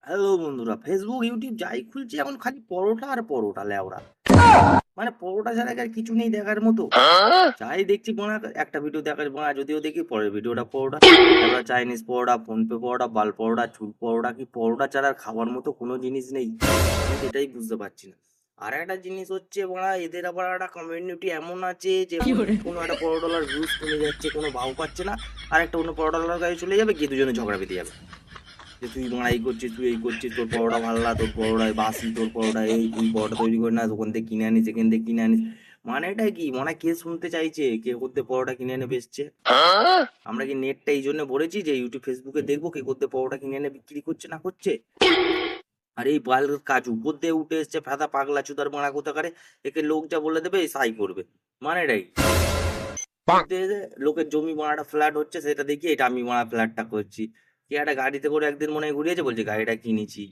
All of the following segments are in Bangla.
হ্যালো বন্ধুরা, ফেসবুক ইউটিউব যাই খুলছি এখন খালি পরোটা আর পরোটা লেওরা। মানে পরোটা ছাড়া কি আর কিছু নেই দেখার মতো। যাই দেখছি বোনা, একটা ভিডিও দেখার বোনা, যদিও দেখি পরের ভিডিওটা পরোটা, এবার চাইনিজ পরোটা, ফোনপে পরোটা, বাল পরোটা, চুল পরোটা, কি পরোটা ছাড়া আর খাবার মতো কোনো জিনিস নেই। আমি তো এটাই বুঝতে পারছি না। আর একটা জিনিস হচ্ছে বোনা, এদের আবার একটা কমিউনিটি এমন আছে যে কোনো একটা পরোটালার ভিউজ কমে যাচ্ছে, কোনো ভাও পাচ্ছে না, আর একটা অন্য পরোটালার কাছে চলে যাবে, গিয়ে দুজনে ঝগড়া বেঁধে যাবে যে তুই মারা এই করছিস, তুই এই করছিস, তোর পরোটা ভালো না, তোর পরোটায় বাসি, তোর পরোটা এই, তুই পরোটা তৈরি করে না, দোকান থেকে কিনে আনিস, এখান থেকে কিনে আনিস। মানেটা কি? মানে কে শুনতে চাইছে কে করতে পরোটা কিনে এনে বেচছে? আমরা কি নেটটা এই জন্য ভরেছি যে ইউটিউব ফেসবুকে দেখবো কে করতে পরোটা কিনে এনে বিক্রি করছে না করছে? আর এই বাল কাজ উপর দিয়ে উঠে এসছে ফেদা পাগলা চুদার মারা কোথাকারে, একে লোক যা বলে দেবে সাই করবে। মানেটাই ঘুরতে এসে লোকের জমি মারাটা ফ্ল্যাট হচ্ছে, সেটা দেখি এটা আমি মারা ফ্ল্যাটটা করছি। কে একটা গাড়িতে করে একদিন মনে হয় ঘুরিয়েছে, বলছে গাড়িটা কিনেছি।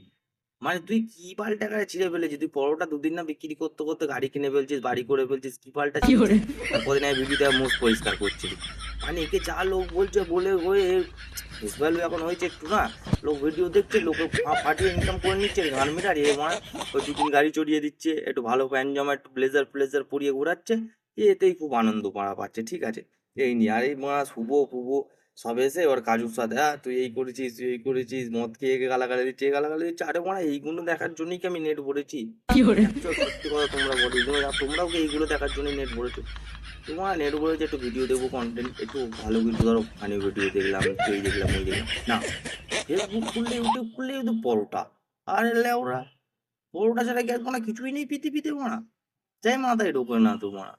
মানে তুই কি পাল টাকায় ছিঁড়ে ফেলেছিস? তুই পরোটা দুদিন না বিক্রি করতে করতে গাড়ি কিনে ফেলছিস, বাড়ি করে ফেলছিস, কি পাল্টা ছিঁড়েছিস? আর কদিন আগে ভিডিওতে মুখ পরিষ্কার করছিলি। মানে একে যা লোক বলছে বলে হয়ে ফেস ভ্যালু এখন হয়েছে একটু না, লোক ভিডিও দেখছে, লোকে ফাটিয়ে ইনকাম করে নিচ্ছে গান মেটার এ মানে ওই দু তিন গাড়ি চড়িয়ে দিচ্ছে, একটু ভালো প্যান্ট জামা একটু ব্লেজার ফ্লেজার পরিয়ে ঘোরাচ্ছে, এতেই খুব আনন্দ পাওয়া পাচ্ছে। ঠিক আছে, এই নিয়ে আর এই মা শুভ ফুব সব এসে ওর কাজুর সাথে, তুই এই করেছিস, তুই এই করেছিস, মদ খেয়ে গালাগালি দিচ্ছে, গালাগালি দিচ্ছে। আরে মারা এইগুলো দেখার জন্যই কি আমি নেট ভরেছি? Actual সত্যি কথা তোমরা বলো, এগুলো তোমরাও কি এইগুলো দেখার জন্যই নেট ভরেছো? তোমার নেট ভরেছে একটু ভিডিও দেখবো, কন্টেন্ট একটু ভালো কিছু, ধরো ফানি ভিডিও দেখলাম, একটু এই দেখলাম ওই দেখলাম না। ফেসবুক খুললে ইউটিউব খুললে কিন্তু পরোটা। আরে লেওরা, পরোটা ছাড়া কি আর কোনো কিছুই নেই পৃথিবীতে মারা? যাই মাথায় ঢোকে না তোমার।